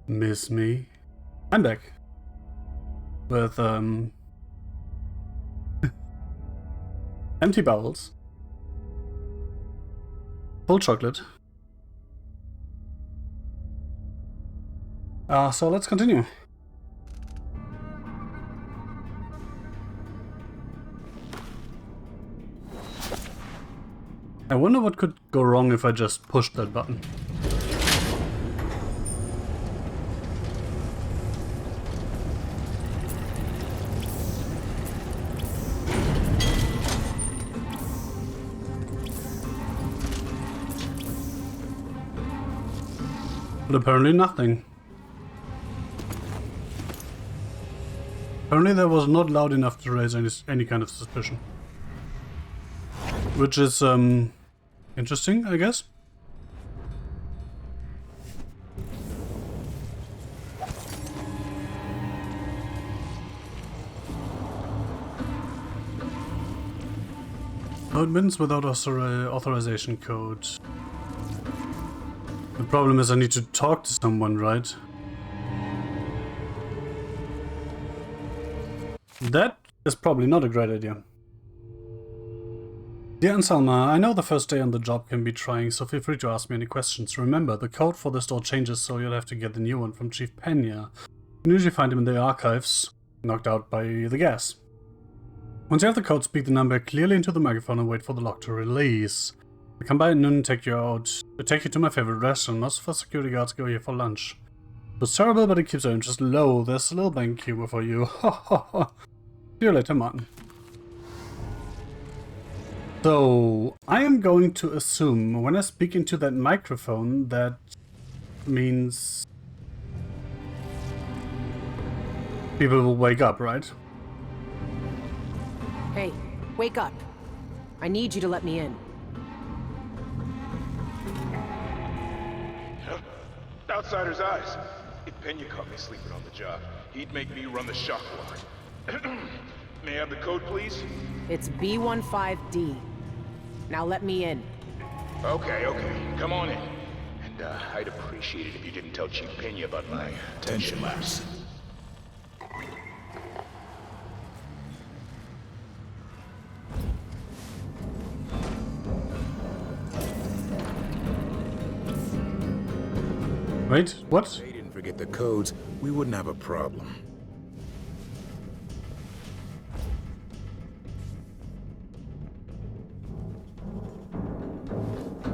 Miss me? I'm back. With, empty bowels. Full chocolate. So let's continue. I wonder what could go wrong if I just pushed that button. But apparently nothing. Apparently that was not loud enough to raise any kind of suspicion. Which is, interesting, I guess. Code bins without authorization code. The problem is I need to talk to someone, right? That is probably not a great idea. Dear Anselma, I know the first day on the job can be trying, so feel free to ask me any questions. Remember, the code for this door changes, so you'll have to get the new one from Chief Pena. You can usually find him in the archives, knocked out by the gas. Once you have the code, speak the number clearly into the microphone and wait for the lock to release. I come by at noon and take you out. I take you to my favorite restaurant. Most of our security guards go here for lunch. It was terrible, but it keeps our interest low. There's a little bank humor for you. Ha ha ha. See you later, Martin. So, I am going to assume when I speak into that microphone, that means people will wake up, right? Hey, wake up. I need you to let me in. Outsider's eyes. If Pena caught me sleeping on the job, he'd make me run the shock ward. May I have the code, please? It's B15D. Now let me in. Okay. Come on in. And I'd appreciate it if you didn't tell Chief Pena about my attention lapse. Wait, what? If they didn't forget the codes, we wouldn't have a problem.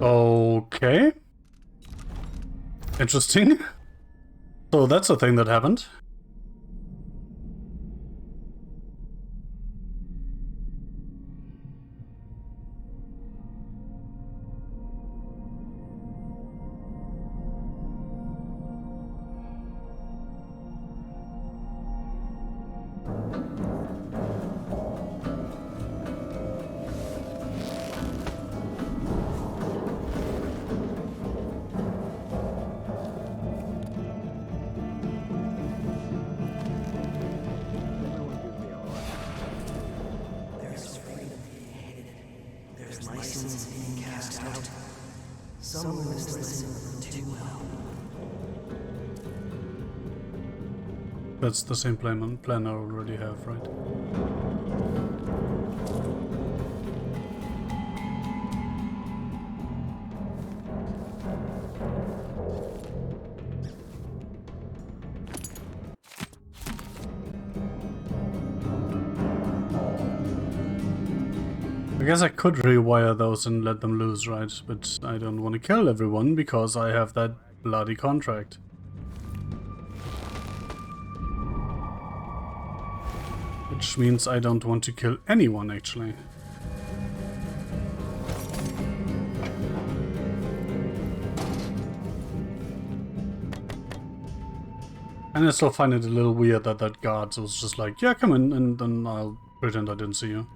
Okay. Interesting. So that's a thing that happened. That's the same plan I already have, right? I guess I could rewire those and let them loose, right? But I don't want to kill everyone because I have that bloody contract. Which means I don't want to kill anyone, actually. And I still find it a little weird that that guard was just like, yeah, come in, and then I'll pretend I didn't see you.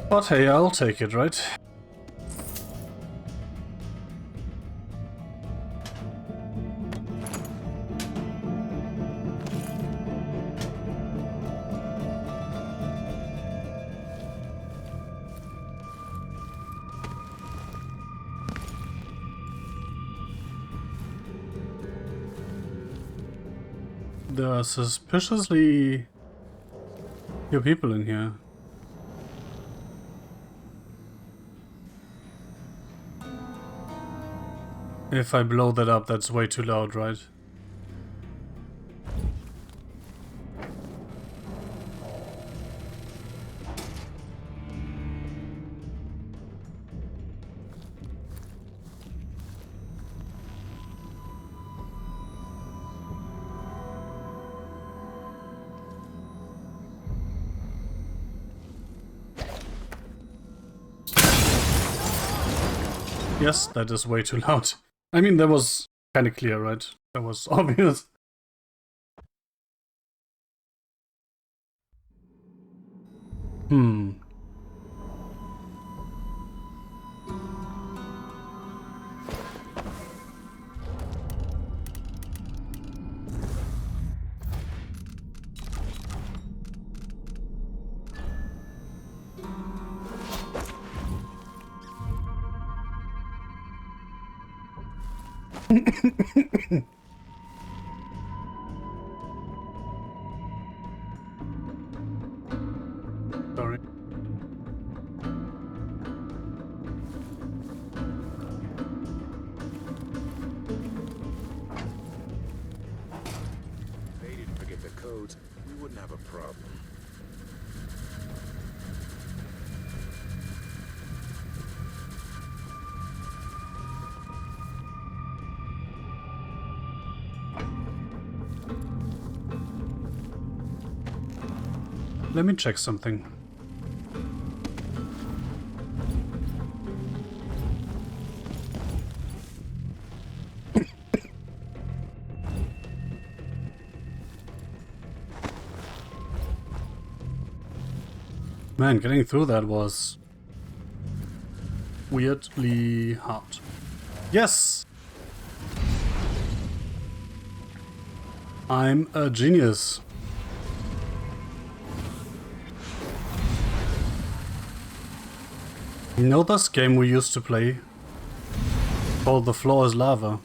But hey, I'll take it, right? there are suspiciously few people in here. If I blow that up, that's way too loud, right? Yes, that is way too loud. I mean, that was kind of clear, right? That was obvious. Hmm. Sorry. If they didn't forget the codes, we wouldn't have a problem. Let me check something. Man, getting through that was weirdly hard. Yes! I'm a genius. You know this game we used to play? Called The Floor is Lava.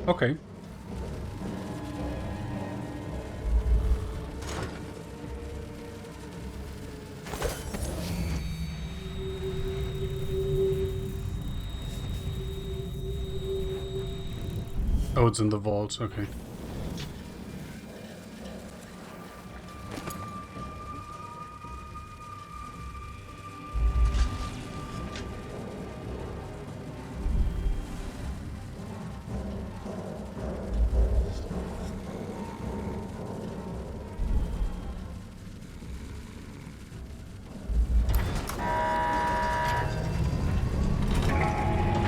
Okay. Oh, it's in the vault, okay.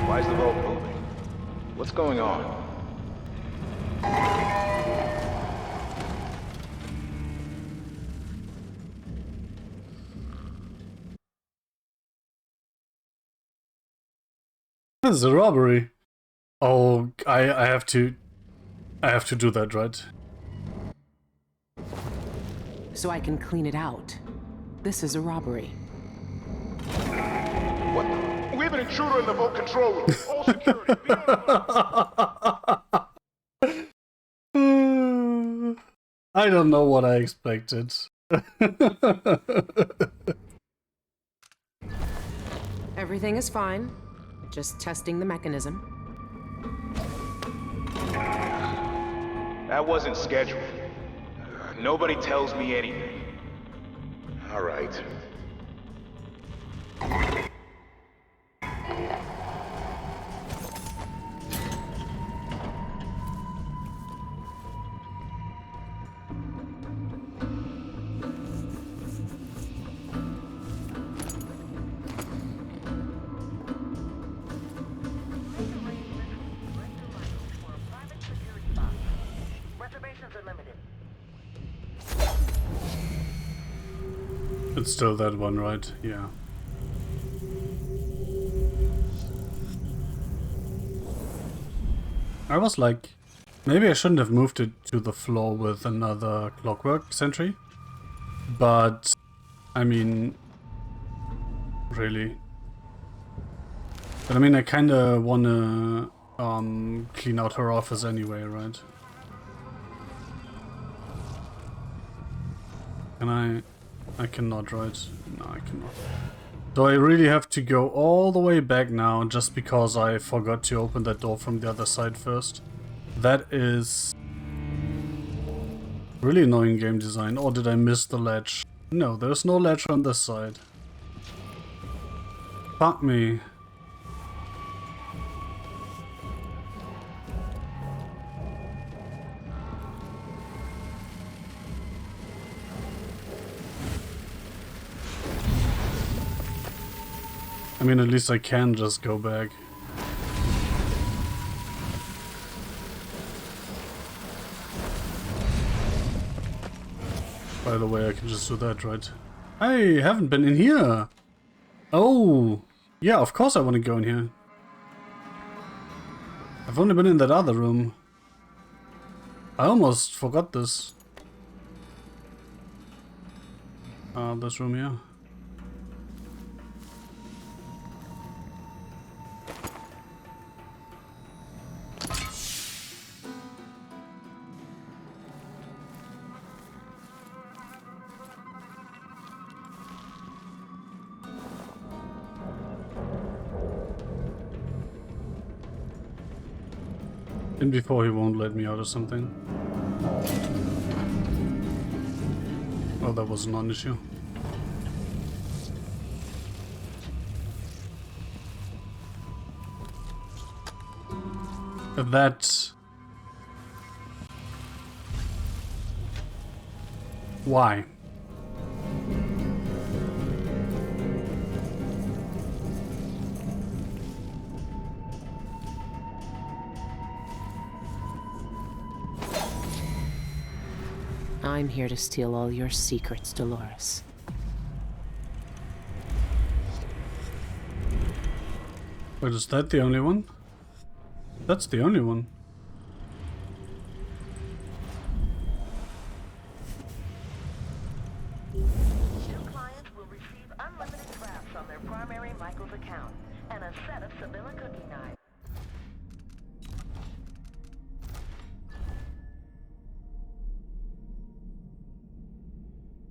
Why is the vault moving? What's going on? This is a robbery. Oh, I have to do that, right? So I can clean it out. This is a robbery. What? We have an intruder in the vault control room. All security. Be on- I don't know what I expected. Everything is fine. Just testing the mechanism. That wasn't scheduled. Nobody tells me anything. All right. It's still that one, right? Yeah. I was like Maybe I shouldn't have moved it to the floor with another clockwork sentry. But, I mean, really. But I mean, I kinda wanna clean out her office anyway, right? Can I cannot, right? No, I cannot. So I really have to go all the way back now just because I forgot to open that door from the other side first. That is really annoying game design. Or did I miss the ledge? No, there's no ledge on this side. Fuck me. I mean, at least I can just go back. By the way, I can just do that, right? I haven't been in here! Oh! Yeah, of course I want to go in here. I've only been in that other room. I almost forgot this. This room here. And before he won't let me out or something. Oh, that was a non-issue. That... Why? I'm here to steal all your secrets, Dolores. Wait, is that the only one? That's the only one. New clients will receive unlimited drafts on their primary Michael's account and a set of Sibylla cookie knives.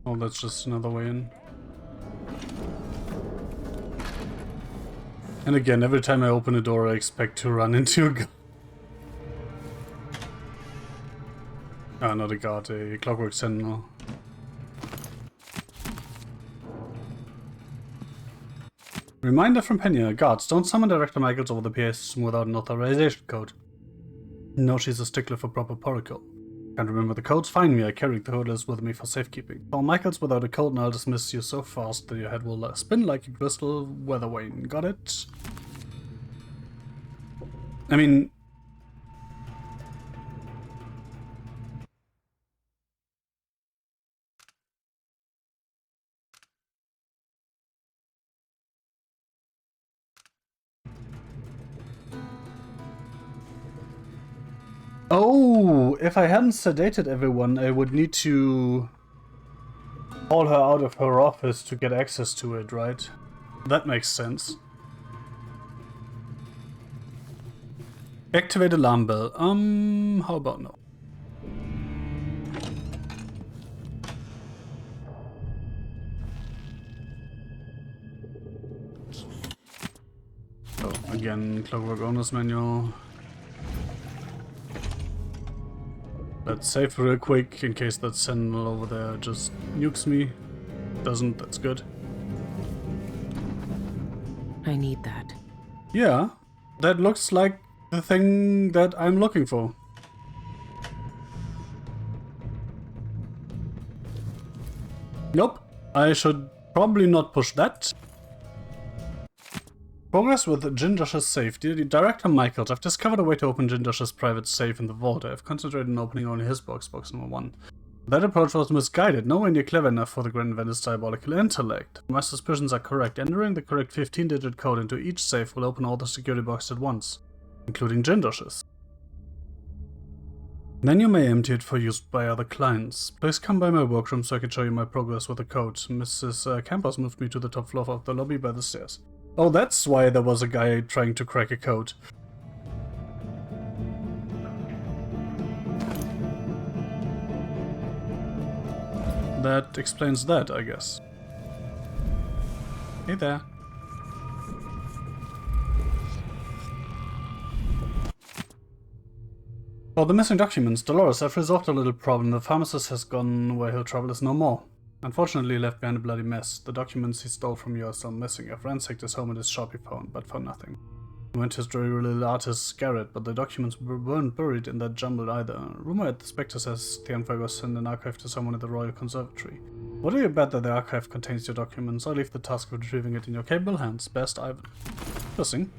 Oh, that's just another way in. And again, every time I open a door, I expect to run into a guard. Ah, not a guard, a clockwork sentinel. Reminder from Pena, guards, don't summon Director Michaels over the PA system without an authorization code. No, she's a stickler for proper protocol. Can't remember the codes? Find me, I carried the code list with me for safekeeping. Call Michaels without a code and I'll dismiss you so fast that your head will spin like a crystal weather vane. Got it? I mean... Oh, if I hadn't sedated everyone, I would need to haul her out of her office to get access to it, right? That makes sense. Activate alarm bell. How about no? Oh, again, Clockwork Owner's Manual. Let's save real quick in case that sentinel over there just nukes me. Doesn't, that's good. I need that. Yeah, that looks like the thing that I'm looking for. Nope, I should probably not push that. Progress with Jinjosh's safe. Dear Director Michaels, I've discovered a way to open Jinjosh's private safe in the vault. I've concentrated on opening only his box number 1. That approach was misguided, nowhere near clever enough for the Grand Inventor's diabolical intellect. My suspicions are correct. Entering the correct 15-digit code into each safe will open all the security boxes at once, including Jinjosh's. Then you may empty it for use by other clients. Please come by my workroom so I can show you my progress with the code. Mrs. Campos moved me to the top floor of the lobby by the stairs. Oh, that's why there was a guy trying to crack a code. That explains that, I guess. Hey there. For the missing documents, Dolores, I've resolved a little problem. The pharmacist has gone where he'll travel is no more. Unfortunately, he left behind a bloody mess. The documents he stole from you are still missing. I've ransacked his home and his shop he found, but for nothing. I went to his dreary little artist's garret, but the documents weren't buried in that jumble either. Rumor at the Spectre says Cienfuegos sent an archive to someone at the Royal Conservatory. What do you bet that the archive contains your documents? I leave the task of retrieving it in your capable hands. Best, Ivan. Interesting.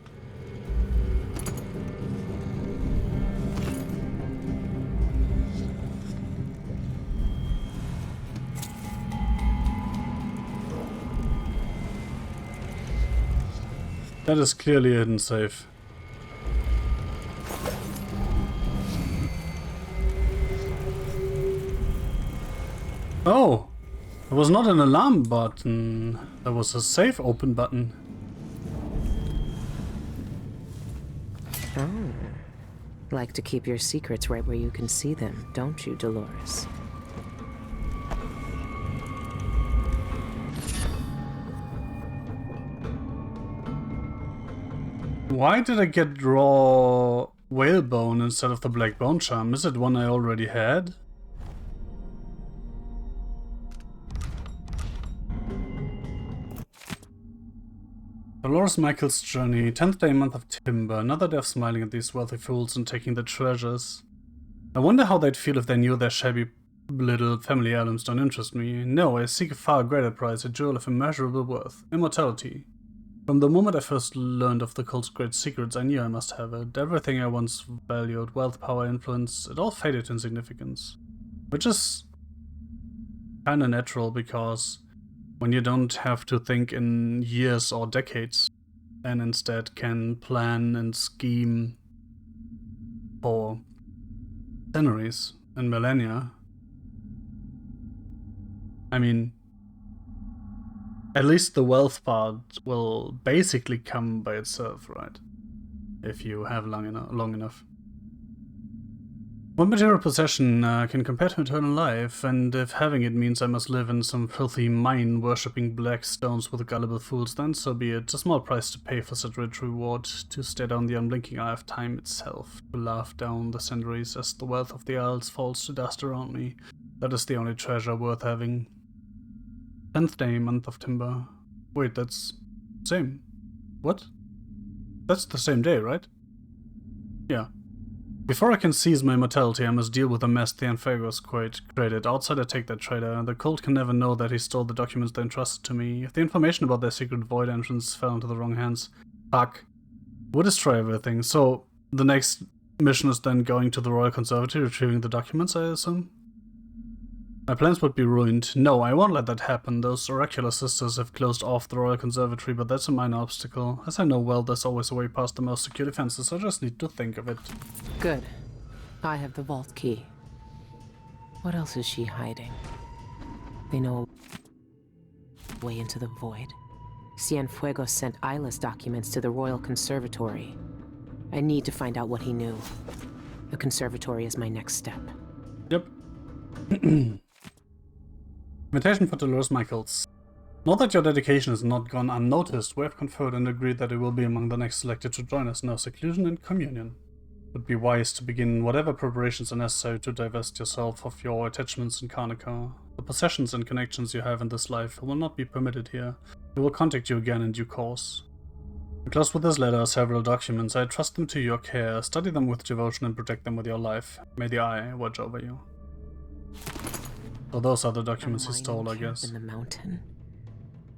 That is clearly a hidden safe. Oh! There was not an alarm button. There was a safe open button. Oh. Like to keep your secrets right where you can see them, don't you, Dolores? Why did I get raw whalebone instead of the black bone charm? Is it one I already had? Dolores Michael's journey, 10th day, month of Timber. Another day of smiling at these wealthy fools and taking their treasures. I wonder how they'd feel if they knew their shabby little family heirlooms don't interest me. No, I seek a far greater prize, a jewel of immeasurable worth. Immortality. From the moment I first learned of the cult's great secrets, I knew I must have it. Everything I once valued, wealth, power, influence, it all faded to insignificance. Which is kinda natural, because when you don't have to think in years or decades, and instead can plan and scheme for centuries and millennia. I mean, at least the wealth part will basically come by itself, right? If you have long enough. One material possession can compare to eternal life, and if having it means I must live in some filthy mine worshipping black stones with gullible fools, then so be it. A small price to pay for such rich reward, to stare down the unblinking eye of time itself, to laugh down the centuries as the wealth of the Isles falls to dust around me. That is the only treasure worth having. 10th day, month of Timber. Wait, that's same. What? That's the same day, right? Yeah. Before I can seize my immortality, I must deal with the mess Cienfuegos created. Outside I take that traitor. The cult can never know that he stole the documents they entrusted to me. If the information about their secret void entrance fell into the wrong hands, fuck. We'll destroy everything. So, the next mission is then going to the Royal Conservatory, retrieving the documents, I assume? My plans would be ruined. No, I won't let that happen. Those oracular sisters have closed off the Royal Conservatory, but that's a minor obstacle. As I know well, there's always a way past the most secure defenses, so I just need to think of it. Good. I have the vault key. What else is she hiding? They know a way into the void. Cienfuegos sent Isla's documents to the Royal Conservatory. I need to find out what he knew. The conservatory is my next step. Yep. Invitation for Dolores Michaels. Now that your dedication is not gone unnoticed, we have conferred and agreed that it will be among the next selected to join us in our seclusion and communion. It would be wise to begin whatever preparations are necessary to divest yourself of your attachments in Karnaca. The possessions and connections you have in this life will not be permitted here. We will contact you again in due course. Enclosed with this letter are several documents. I trust them to your care. Study them with devotion and protect them with your life. May the Eye watch over you. So those are the documents he stole, I guess. In the mountain.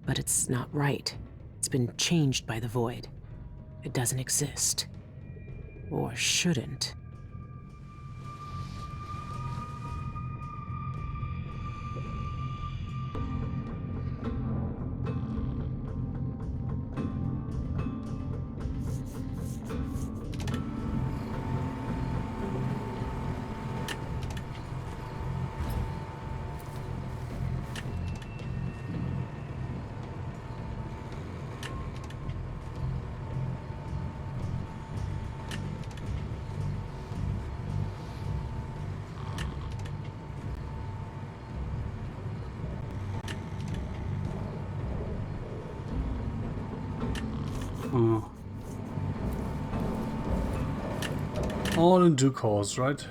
But it's not right. It's been changed by the void. It doesn't exist. Or shouldn't. All in due course, right?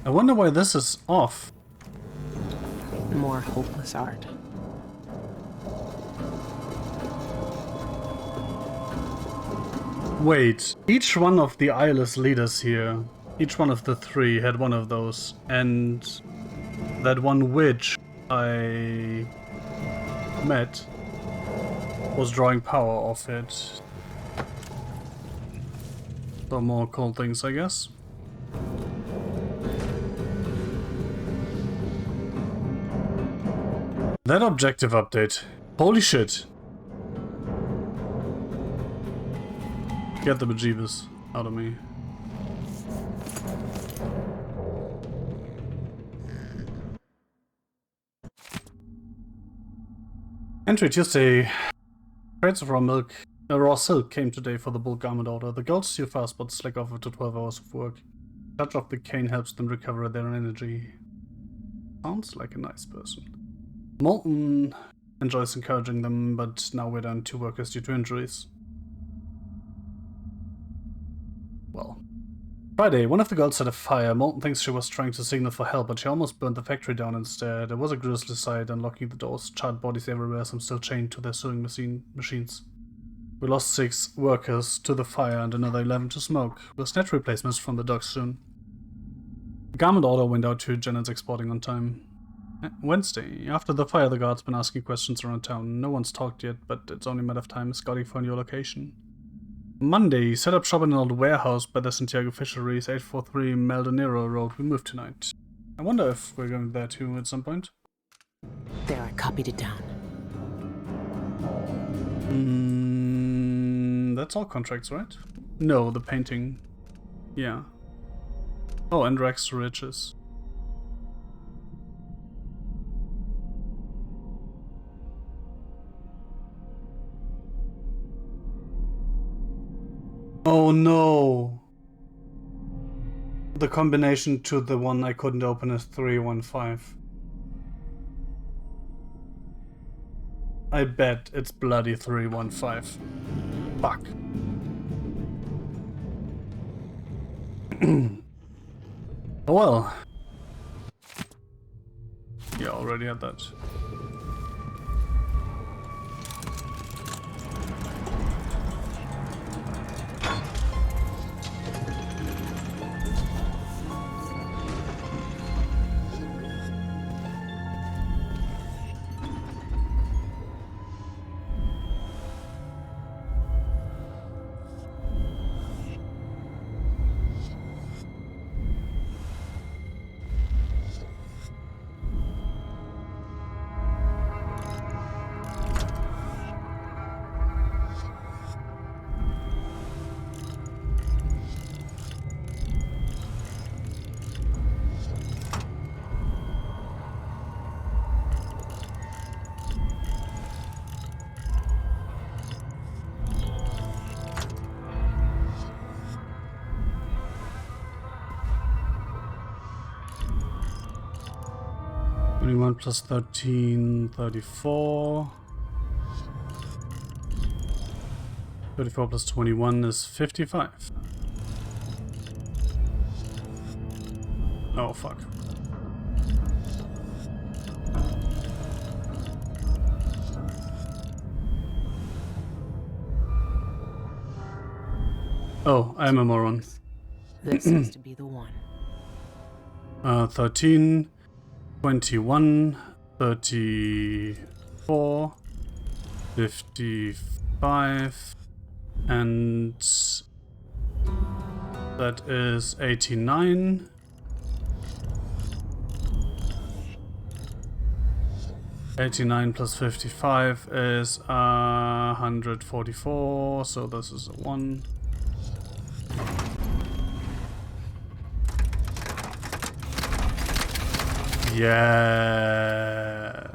I wonder why this is off. More hopeless art. Wait, each one of the eyeless leaders here, each one of the three had one of those, and that one witch I met was drawing power off it. So more cool things, I guess. That objective update. Holy shit. Get the bejeebus out of me. Entry Tuesday. Crates of raw silk came today for the bulk garment order. The girls steal fast but slack off after 12 hours of work. Touch of the cane helps them recover their energy. Sounds like a nice person. Molten enjoys encouraging them, but now we're down 2 workers due to injuries. Well. Friday, one of the girls set a fire. Molten thinks she was trying to signal for help, but she almost burned the factory down instead. It was a grisly sight, unlocking the doors, charred bodies everywhere, some still chained to their sewing machines. We lost 6 workers to the fire and another 11 to smoke. We'll snatch replacements from the docks soon. The garment order went out to Janet's exporting on time. Wednesday. After the fire, the guard's been asking questions around town. No one's talked yet, but it's only a matter of time scouting for a new location. Monday. Set up shop in an old warehouse by the Santiago Fisheries, 843 Maldonado Road. We moved tonight. I wonder if we're going there too at some point. There, I copied it down. That's all contracts, right? No, the painting. Yeah. Oh, and Rex to Riches. Oh no! The combination to the one I couldn't open is 315. I bet it's bloody 315. Fuck. Oh well. Yeah, already had that. Plus 13, 34. 34 plus 21 is 55. Oh, fuck. Oh, I'm a moron. This has to be the one. 13, 21, 34, 55, and that is 89. 89 plus 55 is 144, so this is a 1. Yeah.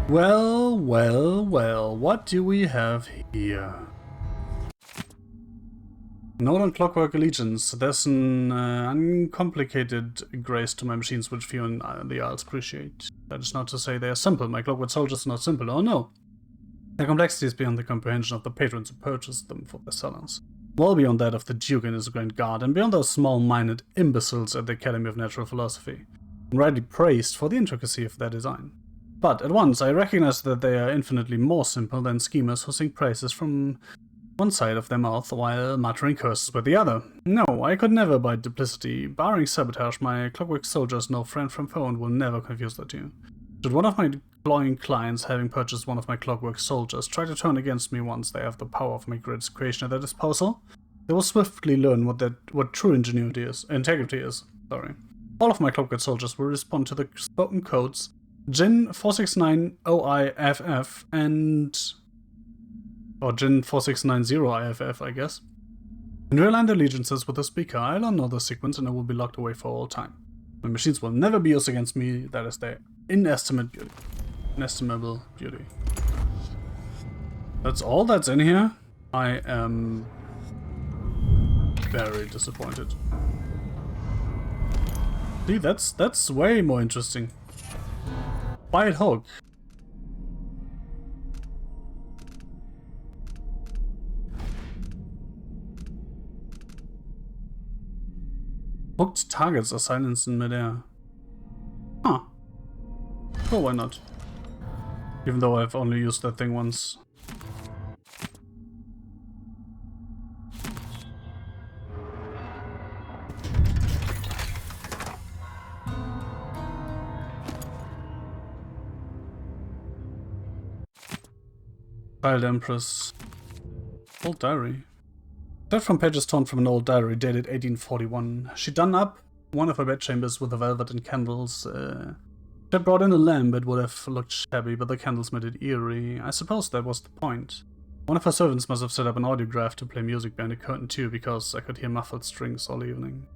Well, well, well, what do we have here? Note on Clockwork Allegiance. There's an uncomplicated grace to my machines which few in the Isles appreciate. That is not to say they are simple. My Clockwork soldiers are not simple. Oh no. Their complexity is beyond the comprehension of the patrons who purchase them for their sellers. Well beyond that of the Duke and his Grand Guard, and beyond those small-minded imbeciles at the Academy of Natural Philosophy, and rightly praised for the intricacy of their design. But at once I recognize that they are infinitely more simple than schemers who sing praises from one side of their mouth while muttering curses with the other. No, I could never abide duplicity. Barring sabotage, my Clockwork soldiers know friend from foe and will never confuse the two. Should one of my cloying clients, having purchased one of my Clockwork soldiers, try to turn against me once they have the power of my greatest creation at their disposal, they will swiftly learn what true integrity is. All of my Clockwork soldiers will respond to the spoken codes Jin 469OIFF or Jin 4690IFF, I guess, and realign their allegiances with the speaker. I'll unknow the sequence and it will be locked away for all time. My machines will never be used against me. That is their inestimable beauty. That's all that's in here? I am very disappointed. See, that's way more interesting. White Hulk. Hooked targets are silenced in midair. Huh. Oh, why not? Even though I've only used that thing once. Child Empress. Old diary. That from pages torn from an old diary dated 1841. She'd done up one of her bedchambers with the velvet and candles. She had brought in a lamp. It would have looked shabby, but the candles made it eerie. I suppose that was the point. One of her servants must have set up an audiograph to play music behind the curtain too, because I could hear muffled strings all evening.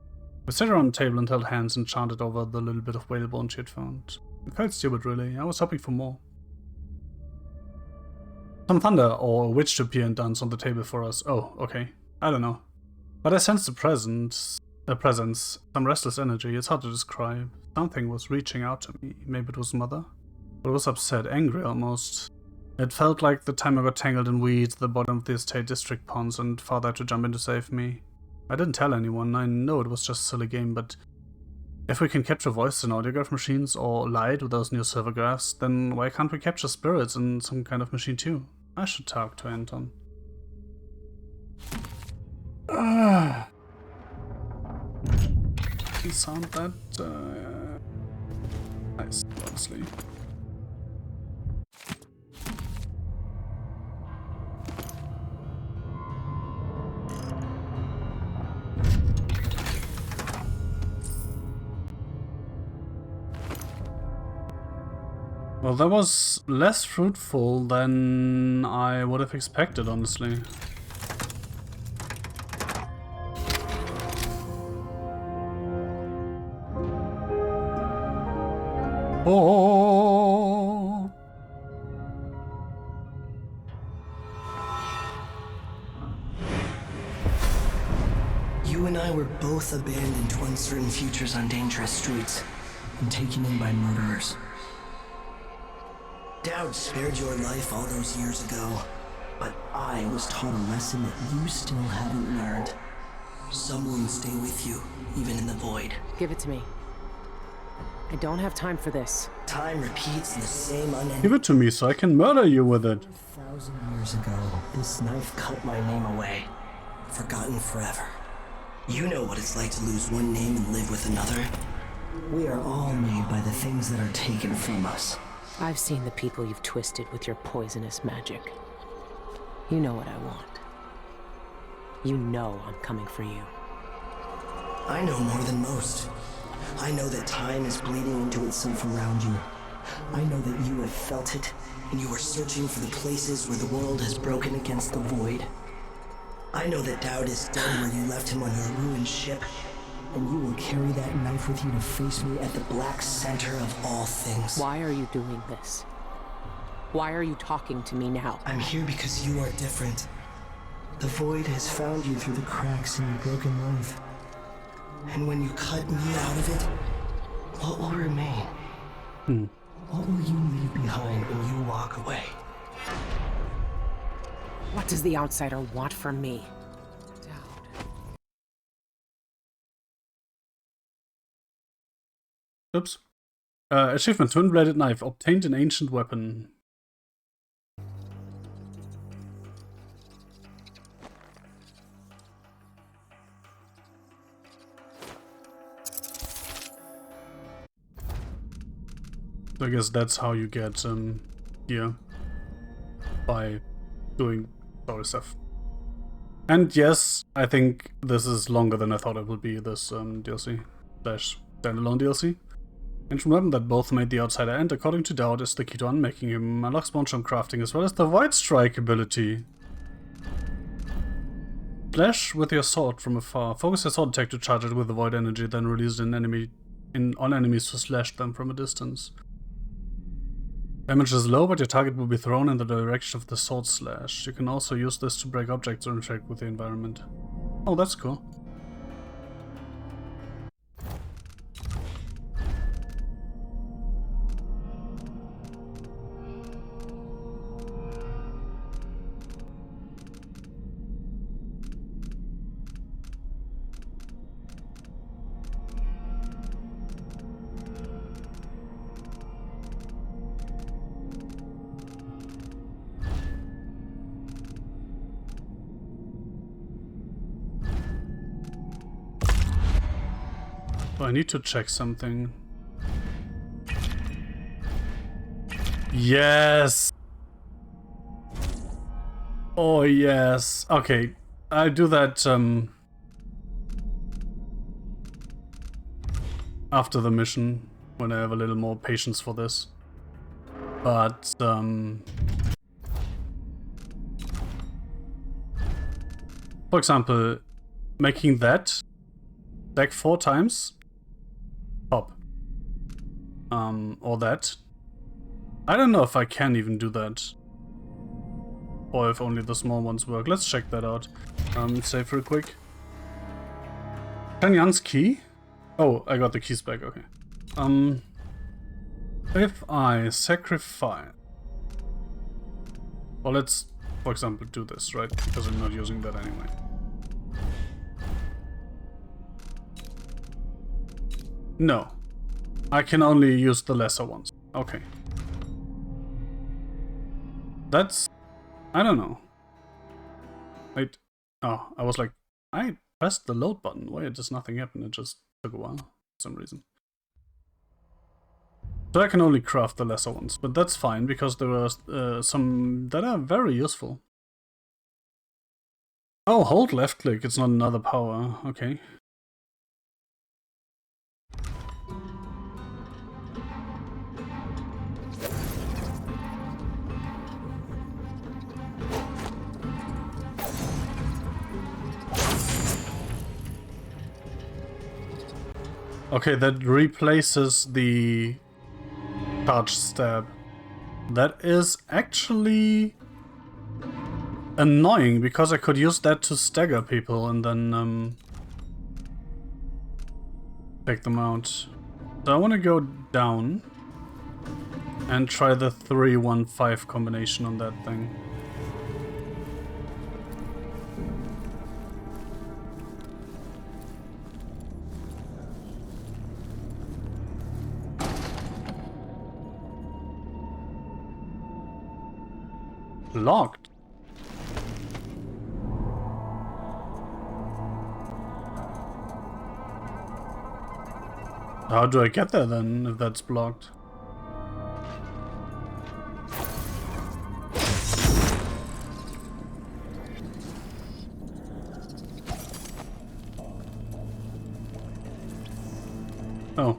We sat around the table and held hands and chanted over the little bit of whalebone she had found. It felt stupid, really. I was hoping for more. Some thunder or a witch to appear and dance on the table for us. Oh, okay. I don't know. But I sensed a presence, some restless energy. It's hard to describe. Something was reaching out to me. Maybe it was Mother? But I was upset, angry almost. It felt like the time I got tangled in weeds at the bottom of the estate district ponds and Father had to jump in to save me. I didn't tell anyone. I know it was just a silly game, but if we can capture voices in audiograph machines or light with those new server graphs, then why can't we capture spirits in some kind of machine too? I should talk to Anton. Doesn't sound that nice, honestly. Well, that was less fruitful than I would have expected, honestly. Oh. You and I were both abandoned to uncertain futures on dangerous streets and taken in by murderers. Dowd spared your life all those years ago, but I was taught a lesson that you still haven't learned. Some wounds stay with you, even in the void. Give it to me. I don't have time for this. Time repeats the same unending. Give it to me so I can murder you with it. 1,000 years ago, this knife cut my name away. Forgotten forever. You know what it's like to lose one name and live with another. We are all made by the things that are taken from us. I've seen the people you've twisted with your poisonous magic. You know what I want. You know I'm coming for you. I know more than most. I know that time is bleeding into itself around you. I know that you have felt it, and you are searching for the places where the world has broken against the void. I know that Dowd is dead where you left him on your ruined ship, and you will carry that knife with you to face me at the black center of all things. Why are you doing this? Why are you talking to me now? I'm here because you are different. The void has found you through the cracks in your broken life. And when you cut me out of it, what will remain? What will you leave behind when you walk away? What does the outsider want from me? Doubt. Oops. Achievement, Twin-Bladed Knife. Obtained an ancient weapon. So I guess that's how you get here. By doing story stuff. And yes, I think this is longer than I thought it would be, this DLC. Slash standalone DLC. Ancient weapon that both made the outsider and, according to Doubt, is the key to unmaking him. Unlocks Bonchom crafting as well as the Void Strike ability. Slash with your sword from afar. Focus your sword attack to charge it with the void energy, then release an enemy on enemies to slash them from a distance. Damage is low, but your target will be thrown in the direction of the sword slash. You can also use this to break objects or interact with the environment. Oh, that's cool. Oh, I need to check something. Yes! Oh, yes. Okay, I do that after the mission, when I have a little more patience for this. But, for example, making that deck 4 times, pop. Or that. I don't know if I can even do that. Or if only the small ones work. Let's check that out. Save real quick. Yang's key? Oh, I got the keys back, okay. If I sacrifice... Well, let's, for example, do this, right? Because I'm not using that anyway. No. I can only use the lesser ones. Okay. That's... I don't know. Wait. Oh, I was like... I pressed the load button. Why does nothing happen? It just took a while. For some reason. So I can only craft the lesser ones. But that's fine, because there are some that are very useful. Oh, hold left click. It's not another power. Okay. Okay, that replaces the charge stab. That is actually annoying, because I could use that to stagger people and then take them out. So I want to go down and try the 3-1-5 combination on that thing. Locked. How do I get there then, if that's blocked? Oh.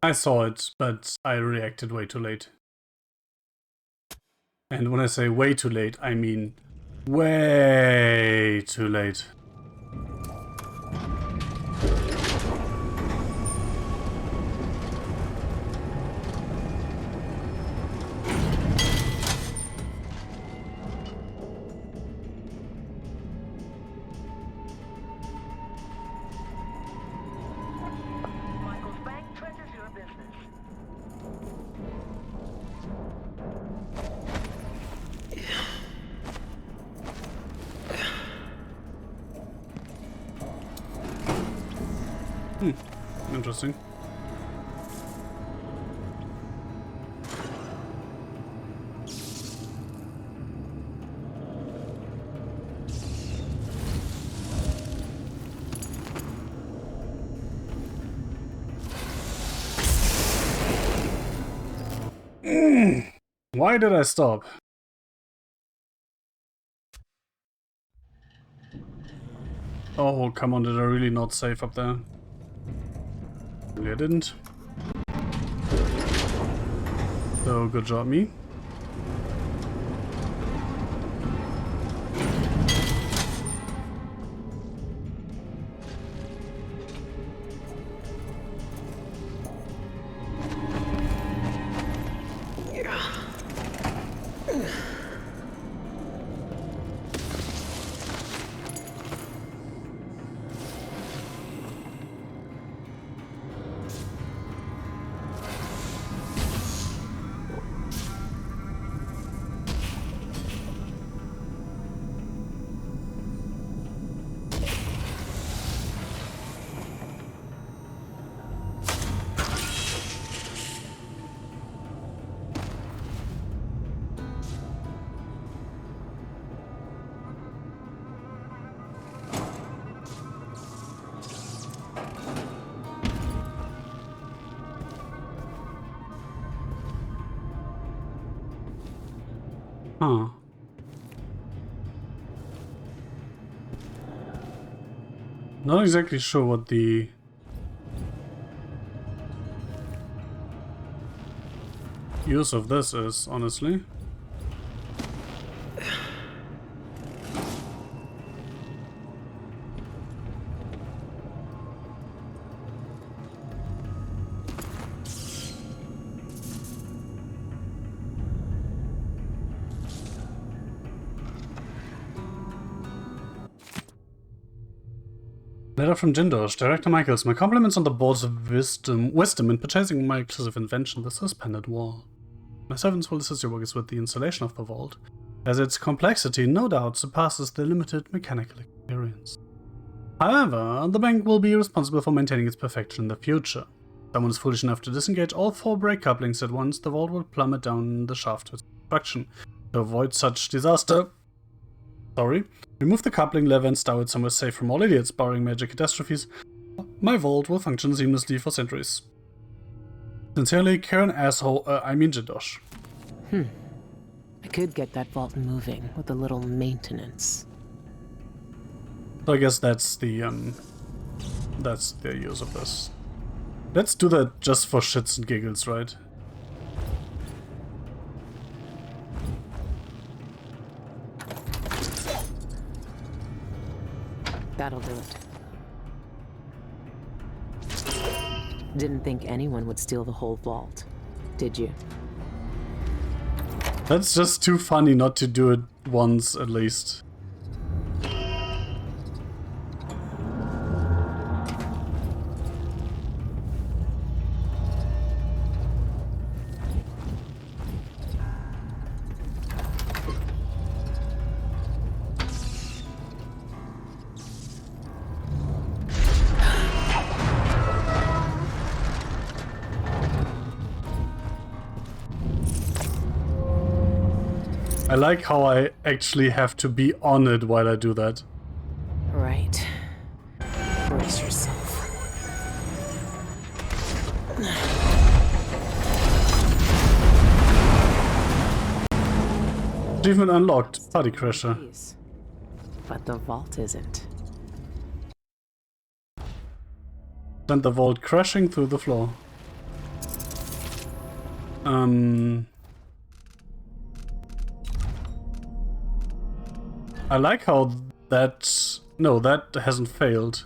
I saw it, but I reacted way too late. And when I say way too late, I mean way too late. Michael's bank treasures your business. Interesting. Why did I stop? Oh, come on, did I really not save up there? Maybe I didn't. So, good job, me. Huh. Not exactly sure what the use of this is, honestly. Letter from Jindosh. Director Michaels, my compliments on the board's wisdom in purchasing my exclusive invention, the suspended wall. My servants will assist your workers with the installation of the vault, as its complexity no doubt surpasses their limited mechanical experience. However, the bank will be responsible for maintaining its perfection in the future. If someone is foolish enough to disengage all 4 brake couplings at once, the vault will plummet down the shaft to its destruction. To avoid such disaster, remove the coupling lever and stow it somewhere safe from all idiots, barring major catastrophes. My vault will function seamlessly for centuries. Sincerely, Karen Jindosh. I could get that vault moving with a little maintenance. So I guess that's the use of this. Let's do that just for shits and giggles, right? That'll do it. Didn't think anyone would steal the whole vault, did you? That's just too funny not to do it once at least. I like how I actually have to be on it while I do that. Right. Brace yourself. Achievement unlocked. Party Crasher. Please. But the vault isn't. Send the vault crashing through the floor. I like how that... No, that hasn't failed.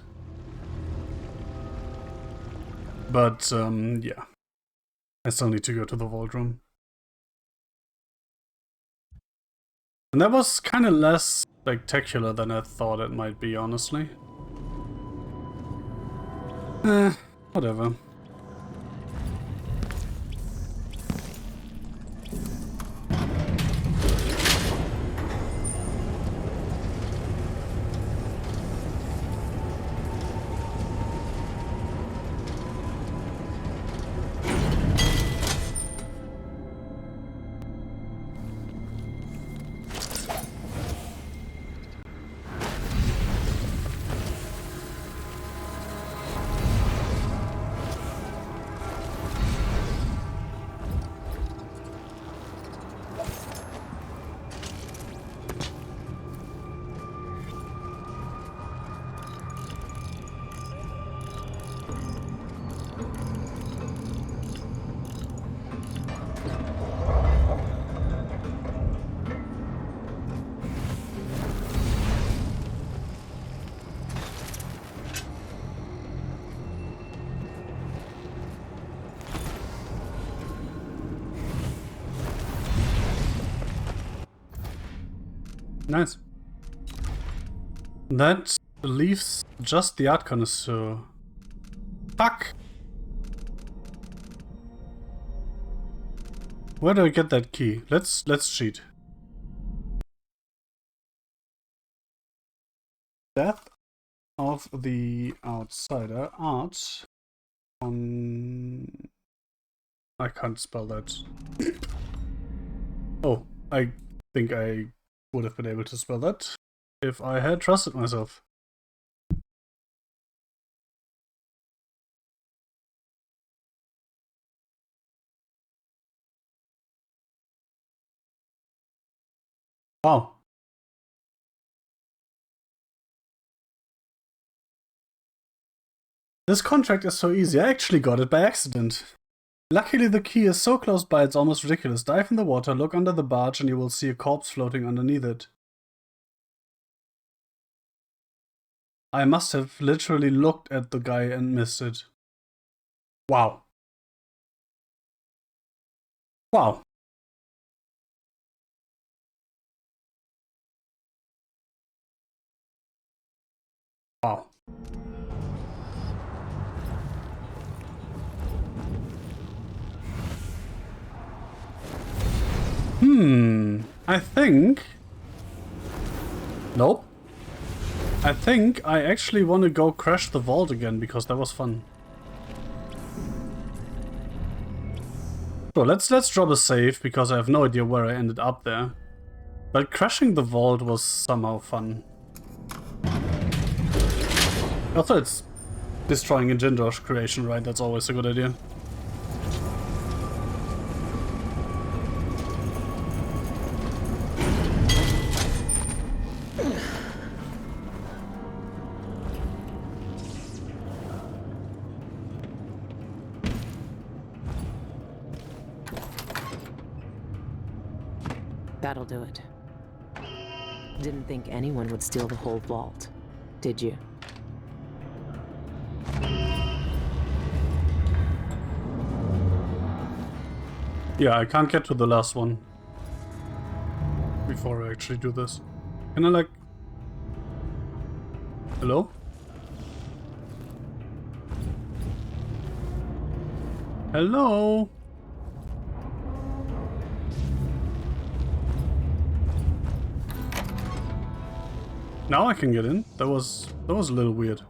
But, yeah. I still need to go to the vault room. And that was kind of less spectacular than I thought it might be, honestly. Whatever. Nice. That leaves just the art connoisseur. Fuck! Where do I get that key? Let's cheat. Death of the Outsider art on... I can't spell that. Oh, I think I would have been able to spell that if I had trusted myself. Wow. This contract is so easy, I actually got it by accident. Luckily the key is so close by it's almost ridiculous. Dive in the water, look under the barge and you will see a corpse floating underneath it. I must have literally looked at the guy and missed it. Wow. Wow. Wow. I think... Nope. I think I actually want to go crash the vault again, because that was fun. So let's drop a save, because I have no idea where I ended up there. But crashing the vault was somehow fun. Also, it's destroying a Jindosh creation, right? That's always a good idea. That'll do it. Didn't think anyone would steal the whole vault, did you? Yeah, I can't get to the last one before I actually do this. Can I like... Hello? Hello? Now I can get in. That was a little weird.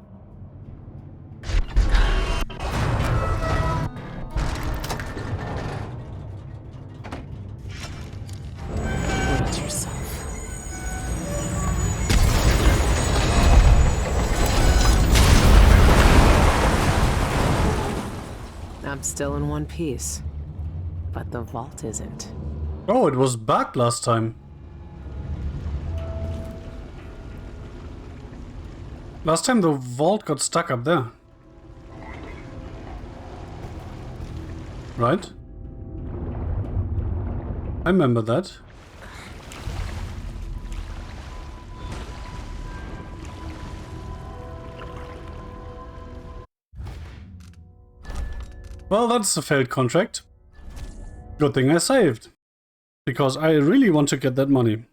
Brace yourself. I'm still in one piece, but the vault isn't. Oh, it was bugged last time. Last time the vault got stuck up there. Right? I remember that. Well, that's a failed contract. Good thing I saved. Because I really want to get that money.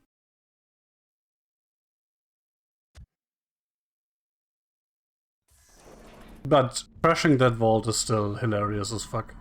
But crashing that vault is still hilarious as fuck.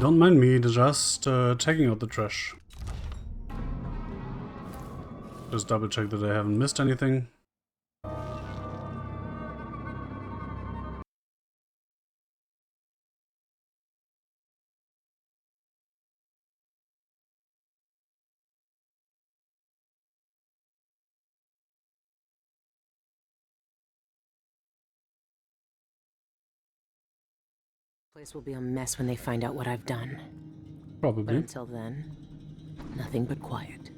Don't mind me, just checking out the trash. Just double check that I haven't missed anything. Place will be a mess when they find out what I've done. But Probably. until then, nothing but quiet.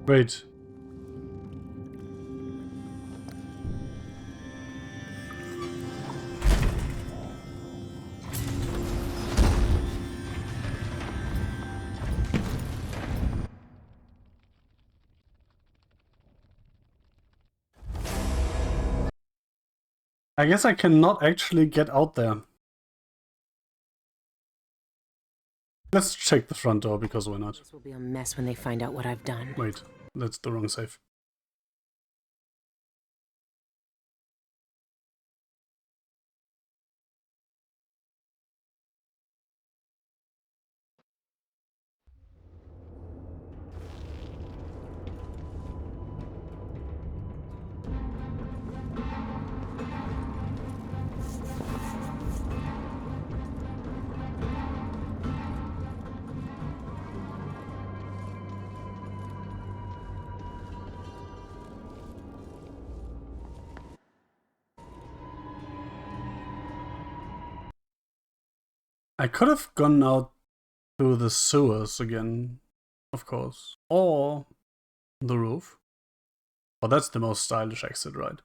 Wait. I guess I cannot actually get out there. Let's check the front door, because why not? This will be a mess when they find out what I've done. Wait, that's the wrong save. I could have gone out to the sewers again, of course. Or the roof. But that's the most stylish exit, right?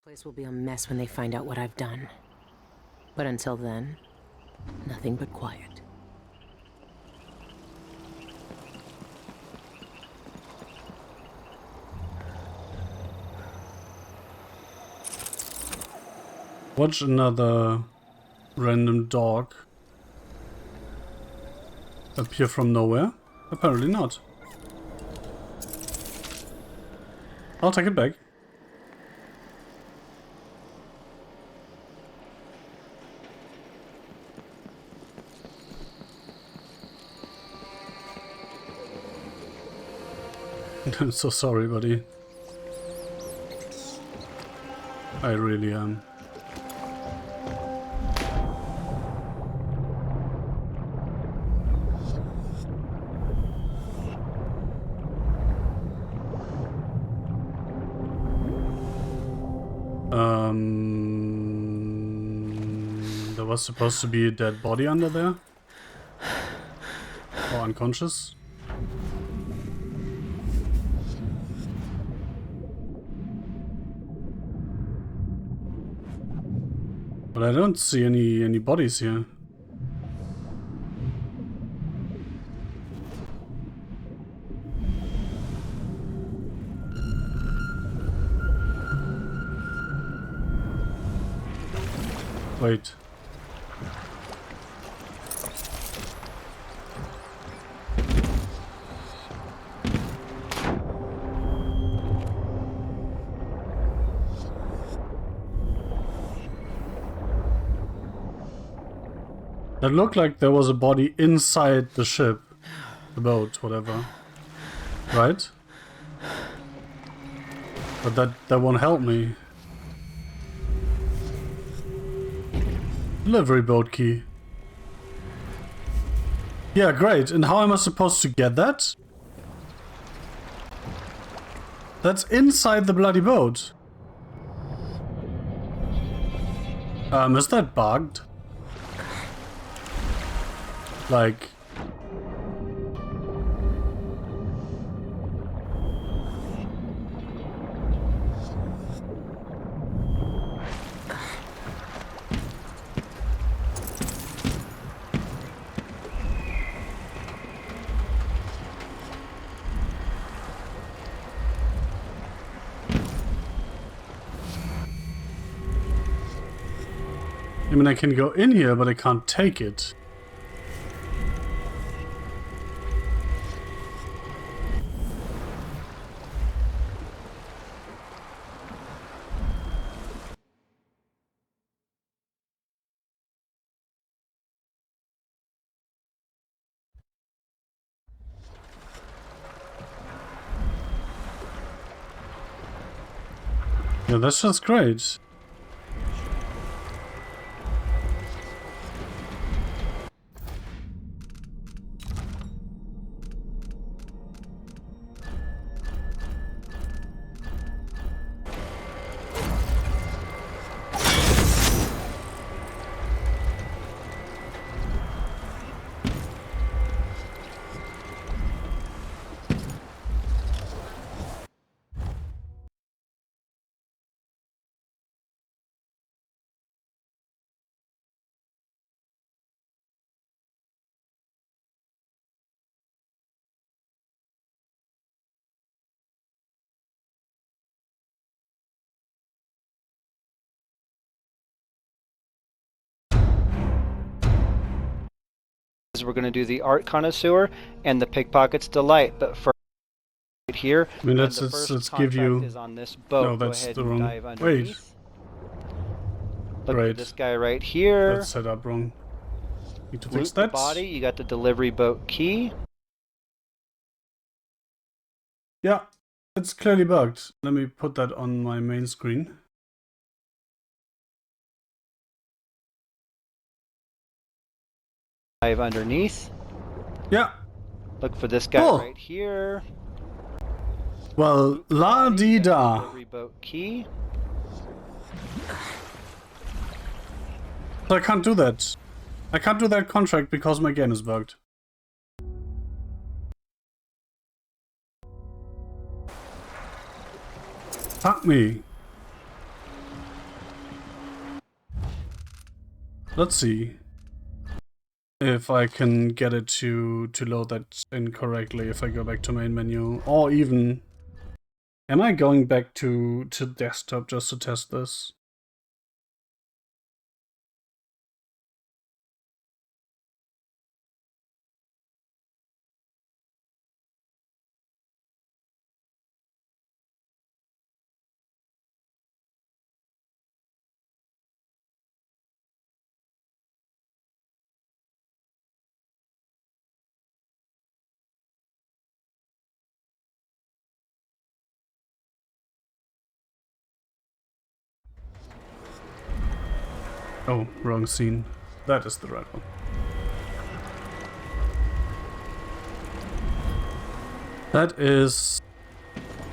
Place will be a mess when they find out what I've done. But until then, nothing but quiet. Watch another random dog appear from nowhere? Apparently not. I'll take it back. I'm so sorry, buddy. I really am. There was supposed to be a dead body under there? Or unconscious? But I don't see any bodies here. Wait. It looked like there was a body inside the ship. The boat, whatever. Right? But that won't help me. Delivery boat key. Yeah, great. And how am I supposed to get that? That's inside the bloody boat. Is that bugged? Like... I mean, I can go in here, but I can't take it. Yeah, that's just great. We're going to do the art connoisseur and the pickpocket's delight, but first right here. I mean, let's give you. Is on this boat. No, that's the wrong. Wait. Look Right. at this guy right here. That's set up wrong. Need to Loot fix the that. body. You got the delivery boat key. Yeah, it's clearly bugged. Let me put that on my main screen. Dive underneath. Yeah. Look for this guy Cool. right here. Well, la di da. Delivery boat key. So I can't do that. I can't do that contract because my game is bugged. Fuck me. Let's see if I can get it to load that incorrectly if I go back to main menu, or even am I going back to desktop just to test this? Oh, wrong scene. That is the right one. That is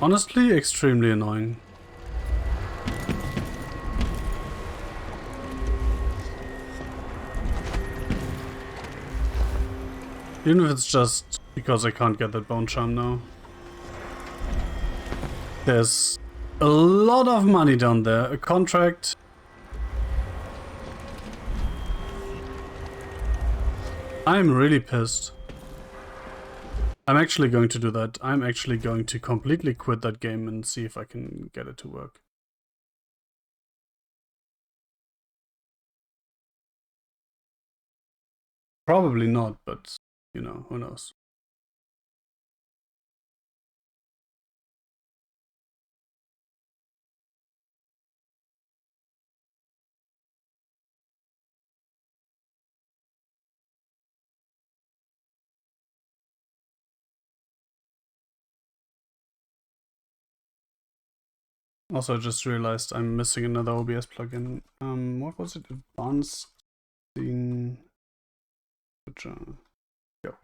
honestly extremely annoying. Even if it's just because I can't get that bone charm now. There's a lot of money down there. A contract. I'm really pissed. I'm actually going to do that. I'm actually going to completely quit that game and see if I can get it to work. Probably not, but, you know, who knows. Also, I just realized I'm missing another OBS plugin. What was it? Advanced Scene Switcher. Yep.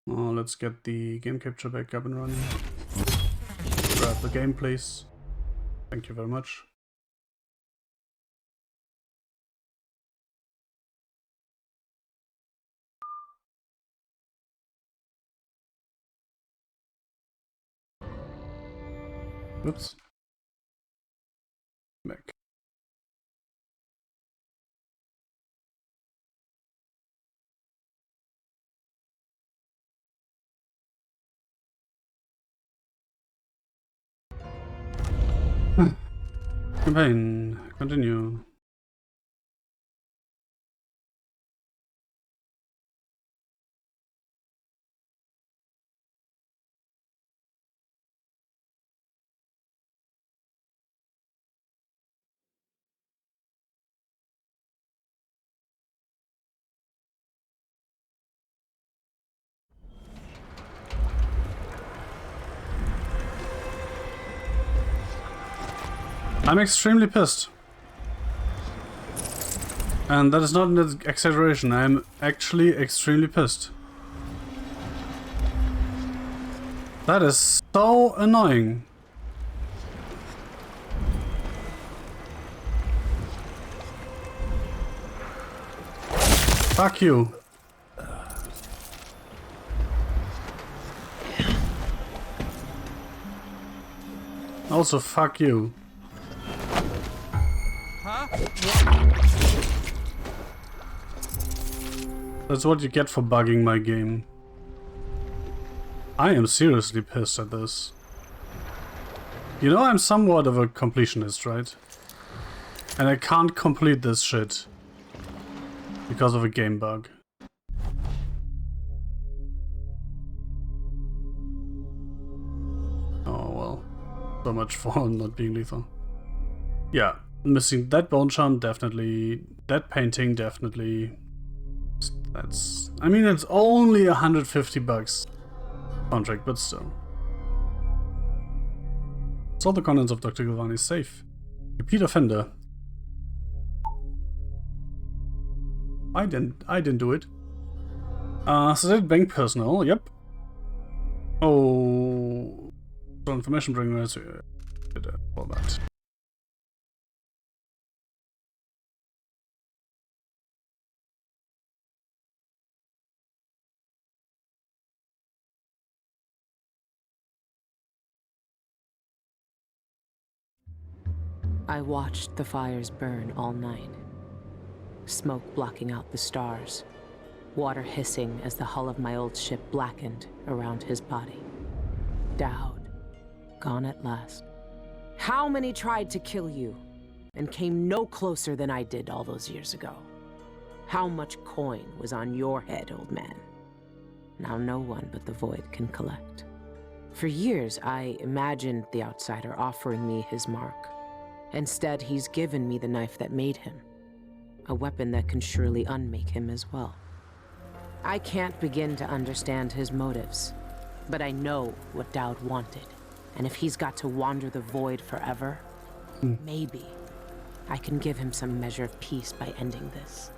Oh, let's get the game capture back up and running. Grab the game, please. Thank you very much. Oops. Back. Campaign. Continue. I'm extremely pissed. And that is not an exaggeration, I'm actually extremely pissed. That is so annoying. Fuck you. Also, fuck you. That's what you get for bugging my game. I am seriously pissed at this. You know I'm somewhat of a completionist, right? And I can't complete this shit because of a game bug. Oh well. So much for not being lethal. Yeah, missing that bone charm definitely. That painting definitely. That's... I mean, it's only 150 bucks contract, but still. So the contents of Dr. Galvani's safe. Repeat offender. I didn't do it. Sedated bank personnel, yep. Oh... So information bring us all that. I watched the fires burn all night. Smoke blocking out the stars. Water hissing as the hull of my old ship blackened around his body. Dowd, gone at last. How many tried to kill you and came no closer than I did all those years ago? How much coin was on your head, old man? Now no one but the Void can collect. For years, I imagined the outsider offering me his mark. Instead, he's given me the knife that made him. A weapon that can surely unmake him as well. I can't begin to understand his motives, but I know what Dowd wanted. And if he's got to wander the Void forever, maybe I can give him some measure of peace by ending this.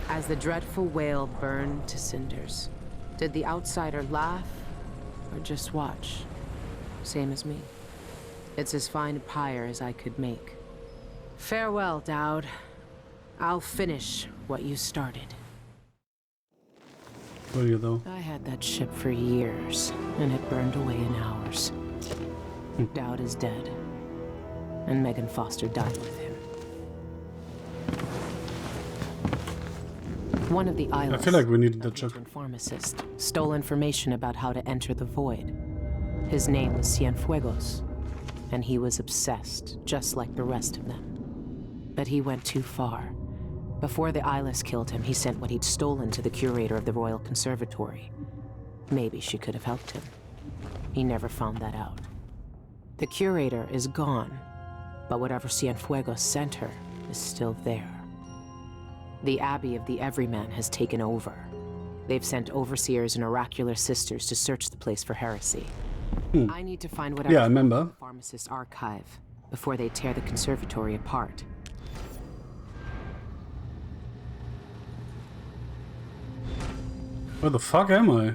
As the dreadful whale burned to cinders, did the outsider laugh or just watch? Same as me. It's as fine a pyre as I could make. Farewell, Dowd. I'll finish what you started. Will you though? I had that ship for years, and it burned away in hours. Dowd is dead, and Megan Foster died with him. One of the islands, I feel like we needed that joke. pharmacist, stole information about how to enter the Void. His name was Cienfuegos. and he was obsessed, just like the rest of them. But he went too far. Before the eyeless killed him, he sent what he'd stolen to the curator of the Royal Conservatory. Maybe she could have helped him. He never found that out. The curator is gone, but whatever Cienfuegos sent her is still there. The Abbey of the Everyman has taken over. They've sent overseers and oracular sisters to search the place for heresy. I need to find whatever Yeah, I remember. the pharmacist's archive before they tear the conservatory apart. Where the fuck am I?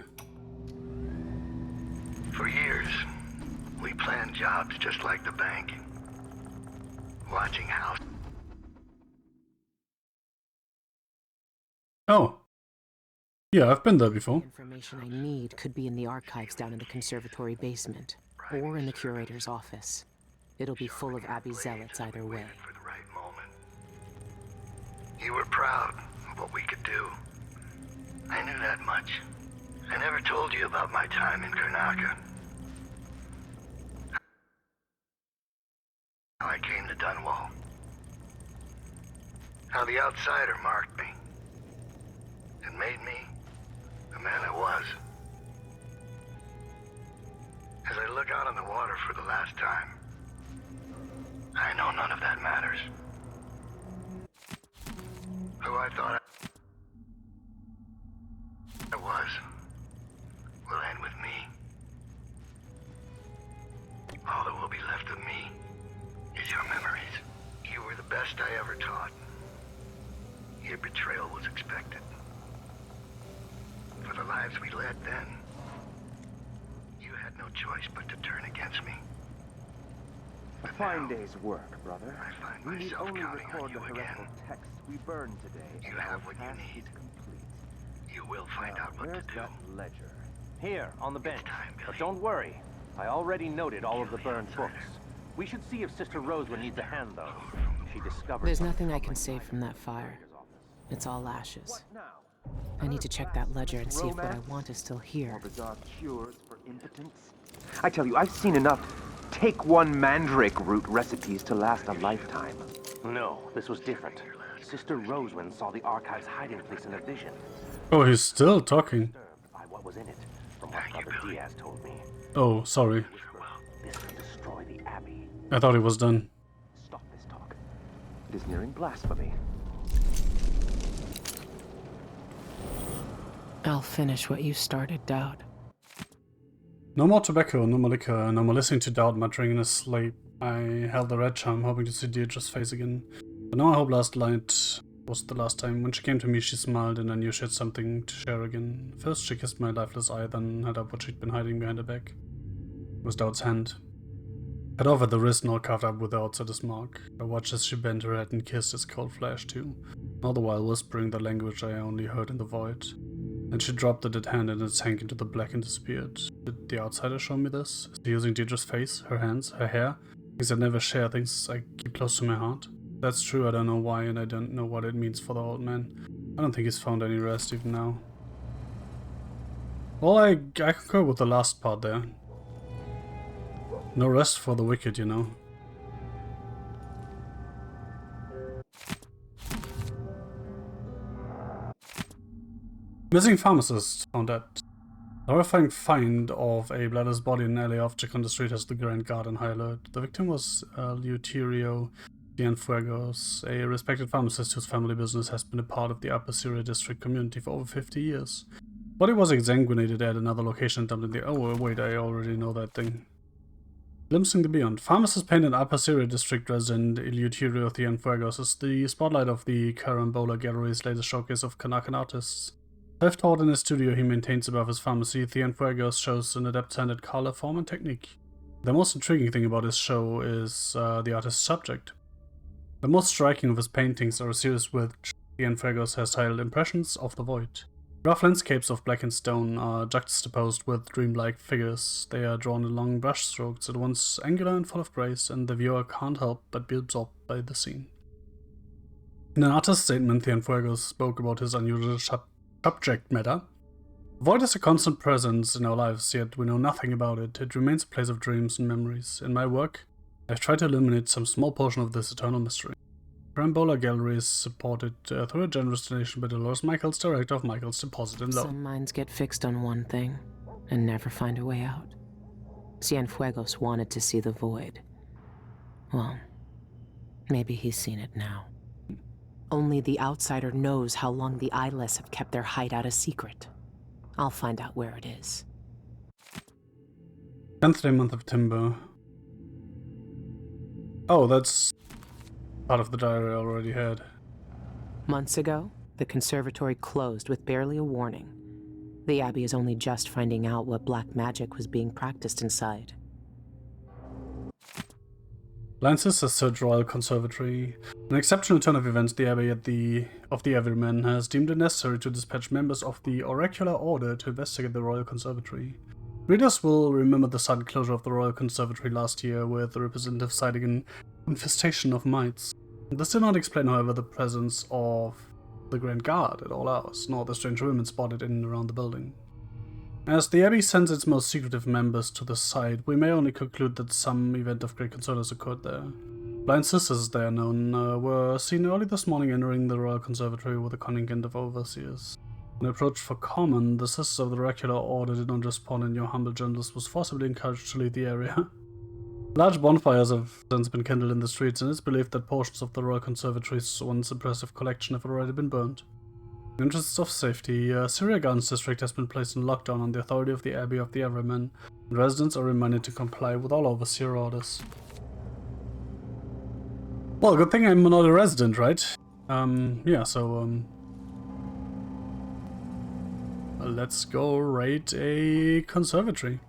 For years, we planned jobs just like the bank. Watching how... Oh. Yeah, I've been there before. The information I need could be in the archives down in the conservatory basement, or in the curator's office. It'll be full of Abbey zealots either way. For the right moment. You were proud of what we could do. I knew that much. I never told you about my time in Karnaca. How I came to Dunwall. How the outsider marked me. And made me the man I was. As I look out on the water for the last time, I know none of that matters. Who I thought I was will end with me. All that will be left of me is your memories. You were the best I ever taught. Your betrayal was expected. For the lives we led then, you had no choice but to turn against me. A fine day's work, brother. I find We need myself only counting on record you the again. heretical text we burned today. You and have our what you task need. is complete. You will find Now, out what to where's do. that ledger? Here, on the bench. time, Billy. But don't worry. I already noted all of the Kill the burned outsiders. books. We should see if Sister Rosewood needs a hand, though. She discovered... There's something nothing I can like save that from in that the fire. curator's office. It's all ashes. What now? I need to check that ledger and see if what I Romance? want is still More here. bizarre cures for impotence? I tell you, I've seen enough take one mandrake root recipes to last a lifetime. No, this was different. Sister Rosewind saw the archive's hiding place in a vision. Oh, he's still talking. Disturbed by what was in it, from what Father Diaz told me. Oh, sorry. This can destroy the Abbey. I thought it was done. Stop this talk. It is nearing blasphemy. I'll finish what you started, Dowd. No more tobacco, no more liquor, no more listening to Dowd muttering in his sleep. I held the red charm, hoping to see Deirdre's face again. But now I hope last night was the last time. When she came to me, she smiled, and I knew she had something to share again. First, she kissed my lifeless eye, then held up what she'd been hiding behind her back. It was Dowd's hand. Cut off at the wrist and all carved up with the outsider's mark. I watched as she bent her head and kissed its cold flesh too, all the while whispering the language I only heard in the void. Then she dropped the dead hand and it sank into the black and disappeared. Did the outsider show me this? Is he using Deirdre's face, her hands, her hair? Things I never share, things I keep close to my heart? That's true, I don't know why, and I don't know what it means for the old man. I don't think he's found any rest even now. Well, I concur with the last part there. No rest for the wicked, you know. Missing pharmacist found dead. Horrifying find of a bloodless body in an alley off Jack on the street has the Grand Guard on high alert. The victim was Eleuterio Cienfuegos, a respected pharmacist whose family business has been a part of the Upper Syria district community for over 50 years. Body was exsanguinated at another location and dumped in the— oh wait, I already know that thing. Glimpsing the beyond. Pharmacist painted Upper Syria district resident Eleuterio Cienfuegos is the spotlight of the Carambola Gallery's latest showcase of Kanakan artists. Self-taught in his studio he maintains above his pharmacy, Cienfuegos shows an adept-handed color, form and technique. The most intriguing thing about his show is the artist's subject. The most striking of his paintings are a series which Cienfuegos has titled Impressions of the Void. Rough landscapes of blackened stone are juxtaposed with dreamlike figures. They are drawn in long brush strokes, at once angular and full of grace, and the viewer can't help but be absorbed by the scene. In an artist statement, Cienfuegos spoke about his unusual subject matter. Void is a constant presence in our lives, yet we know nothing about it. It remains a place of dreams and memories. In my work, I've tried to illuminate some small portion of this eternal mystery. Rambola Gallery is supported through a generous donation by Dolores Michaels, director of Michaels Deposit and Loan. Some minds get fixed on one thing and never find a way out. Cienfuegos wanted to see the void. Well, maybe he's seen it now. Only the outsider knows how long the eyeless have kept their hideout a secret. I'll find out where it is. 10th day month of Timber. Oh, that's part of the diary I already had. Months ago, the conservatory closed with barely a warning. The Abbey is only just finding out what black magic was being practiced inside. Blind Sisters Search Royal Conservatory. An exceptional turn of events, the Abbey of the Everyman has deemed it necessary to dispatch members of the Oracular Order to investigate the Royal Conservatory. Readers will remember the sudden closure of the Royal Conservatory last year, with the representative citing an infestation of mites. This did not explain, however, the presence of the Grand Guard at all hours, nor the strange women spotted in and around the building. As the Abbey sends its most secretive members to the site, we may only conclude that some event of great concern has occurred there. Blind Sisters, as they are known, were seen early this morning entering the Royal Conservatory with a contingent of overseers. When approached for comment, the Sisters of the Oracular Order did not respond, and your humble journalist was forcibly encouraged to leave the area. Large bonfires have since been kindled in the streets, and it's believed that portions of the Royal Conservatory's once impressive collection have already been burned. In the interests of safety, Syria Gardens District has been placed in lockdown on the authority of the Abbey of the Everyman, and residents are reminded to comply with all overseer orders. Well, good thing I'm not a resident, right? Yeah, so, let's go raid a conservatory.